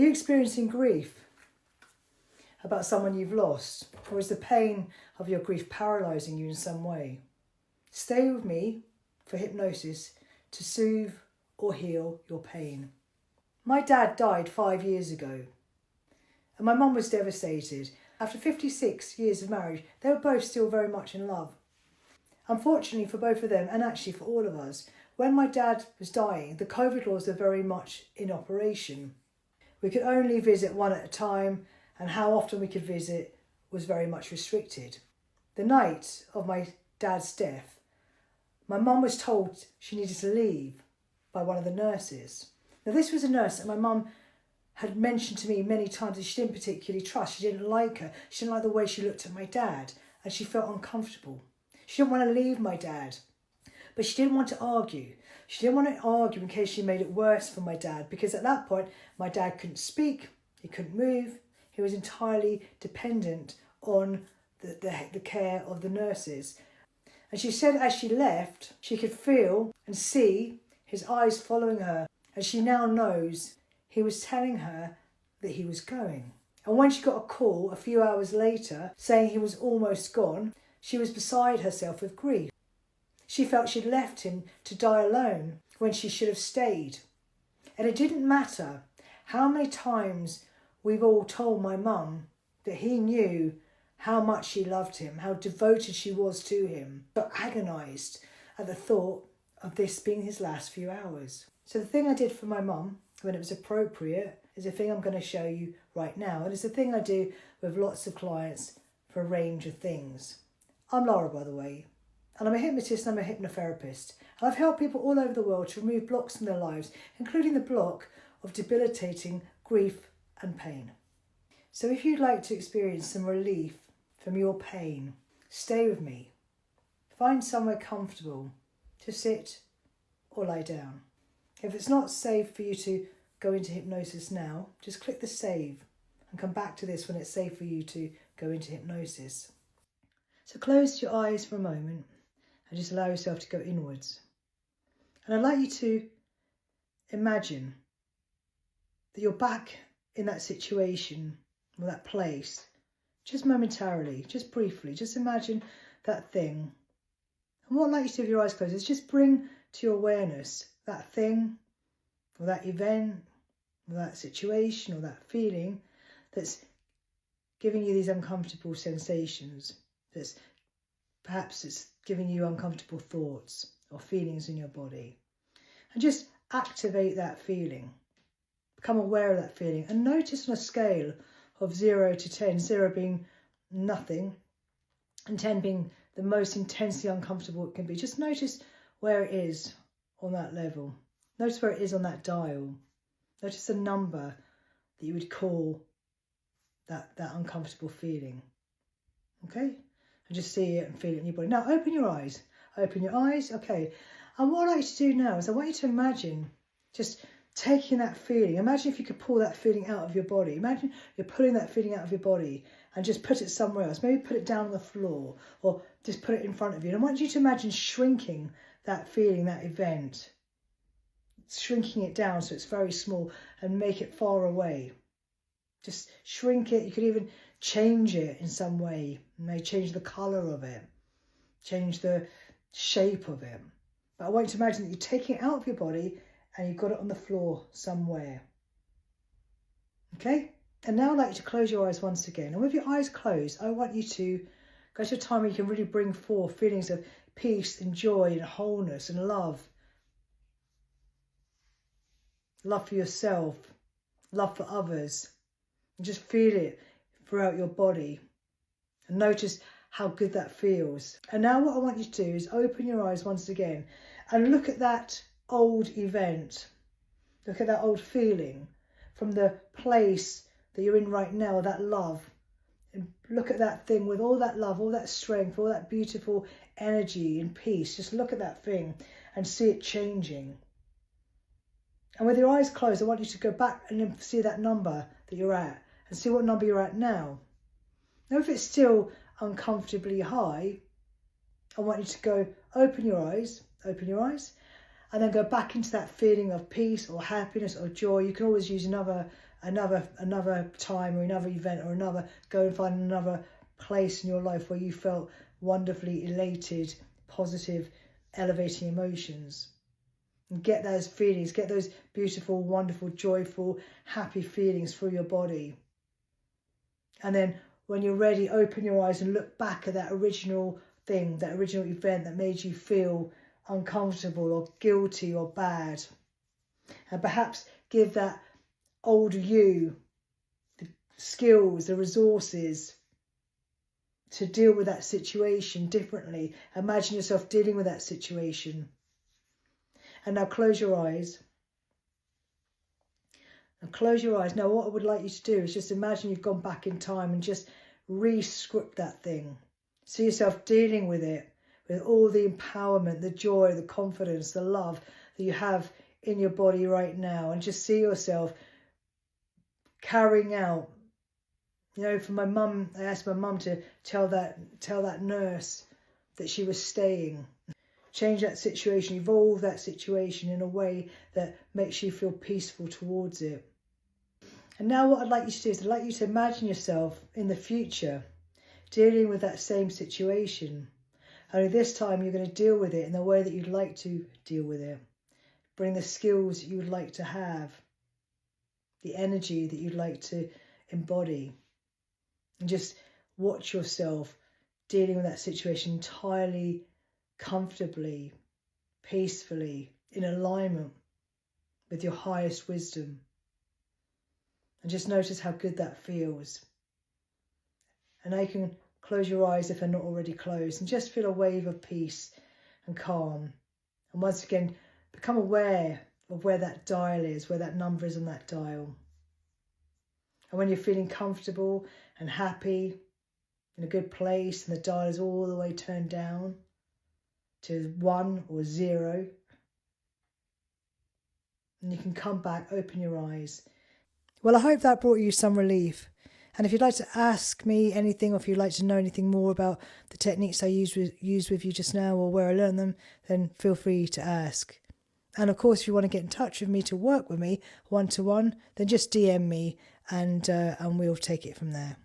you experiencing grief about someone you've lost? Or is the pain of your grief paralysing you in some way? Stay with me for hypnosis to soothe or heal your pain. My dad died 5 years ago, and my mum was devastated. After 56 years of marriage, they were both still very much in love. Unfortunately for both of them, and actually for all of us, when my dad was dying, the COVID laws were very much in operation. We could only visit one at a time, and how often we could visit was very much restricted. The night of my dad's death, my mum was told she needed to leave by one of the nurses. Now, this was a nurse that my mum had mentioned to me many times that she didn't particularly trust. She didn't like her. She didn't like the way she looked at my dad, and she felt uncomfortable. She didn't want to leave my dad, but she didn't want to argue. She didn't want to argue in case she made it worse for my dad, because at that point, my dad couldn't speak, he couldn't move, he was entirely dependent on the care of the nurses. And she said as she left, she could feel and see his eyes following her, and she now knows he was telling her that he was going. And when she got a call a few hours later saying he was almost gone, she was beside herself with grief. She felt she'd left him to die alone when she should have stayed. And it didn't matter how many times we've all told my mum that he knew how much she loved him, how devoted she was to him, but agonised at the thought of this being his last few hours. So the thing I did for my mum when it was appropriate is the thing I'm going to show you right now. And it's the thing I do with lots of clients for a range of things. I'm Lara, by the way, and I'm a hypnotist and I'm a hypnotherapist. And I've helped people all over the world to remove blocks in their lives, including the block of debilitating grief and pain. So if you'd like to experience some relief from your pain, stay with me. Find somewhere comfortable to sit or lie down. If it's not safe for you to go into hypnosis now, just click the save and come back to this when it's safe for you to go into hypnosis. So close your eyes for a moment and just allow yourself to go inwards. And I'd like you to imagine that you're back in that situation or that place, just momentarily, just briefly. Just imagine that thing. And what I'd like you to do with your eyes closed is just bring to your awareness that thing or that event or that situation or that feeling that's giving you these uncomfortable sensations, that's perhaps it's giving you uncomfortable thoughts or feelings in your body. And just activate that feeling. Become aware of that feeling and notice on a scale of 0 to 10, 0 being nothing and 10 being the most intensely uncomfortable it can be. Just notice where it is on that level. Notice where it is on that dial. Notice the number that you would call that uncomfortable feeling. Okay? And just see it and feel it in your body. Now open your eyes. Open your eyes. Okay. And what I'd like you to do now is I want you to imagine just taking that feeling. Imagine if you could pull that feeling out of your body. Imagine you're pulling that feeling out of your body and just put it somewhere else. Maybe put it down on the floor or just put it in front of you. And I want you to imagine shrinking that feeling, that event. Shrinking it down so it's very small and make it far away. Just shrink it. You could even change it in some way. You may change the colour of it. Change the shape of it. But I want you to imagine that you're taking it out of your body and you've got it on the floor somewhere. Okay? And now I'd like you to close your eyes once again. And with your eyes closed, I want you to go to a time where you can really bring forth feelings of peace and joy and wholeness and love. Love for yourself. Love for others. And just feel it throughout your body. And notice how good that feels. And now what I want you to do is open your eyes once again and look at that old event. Look at that old feeling from the place that you're in right now, that love. And look at that thing with all that love, all that strength, all that beautiful energy and peace. Just look at that thing and see it changing. And with your eyes closed, I want you to go back and see that number that you're at and see what number you're at now. Now, if it's still uncomfortably high, I want you to go open your eyes, and then go back into that feeling of peace or happiness or joy. You can always use another another time or another event or go and find another place in your life where you felt wonderfully elated, positive, elevating emotions. And get those feelings, get those beautiful, wonderful, joyful, happy feelings through your body. And then when you're ready, open your eyes and look back at that original thing, that original event that made you feel uncomfortable or guilty or bad. And perhaps give that older you the skills, the resources to deal with that situation differently. Imagine yourself dealing with that situation. And now close your eyes. And close your eyes. Now what I would like you to do is just imagine you've gone back in time and just re-script that thing. See yourself dealing with it with all the empowerment, the joy, the confidence, the love that you have in your body right now. And just see yourself carrying out. You know, for my mum, I asked my mum to tell that nurse that she was staying. Change that situation, evolve that situation in a way that makes you feel peaceful towards it. And now what I'd like you to do is I'd like you to imagine yourself in the future dealing with that same situation. Only this time you're going to deal with it in the way that you'd like to deal with it. Bring the skills that you would like to have, the energy that you'd like to embody. And just watch yourself dealing with that situation entirely comfortably, peacefully, in alignment with your highest wisdom. And just notice how good that feels. And now you can close your eyes if they're not already closed and just feel a wave of peace and calm. And once again, become aware of where that dial is, where that number is on that dial. And when you're feeling comfortable and happy, in a good place, and the dial is all the way turned down to 1 or 0, and you can come back, open your eyes. Well, I hope that brought you some relief. And if you'd like to ask me anything, or if you'd like to know anything more about the techniques I used with you just now, or where I learned them, then feel free to ask. And of course, if you want to get in touch with me to work with me one-to-one, then just DM me and we'll take it from there.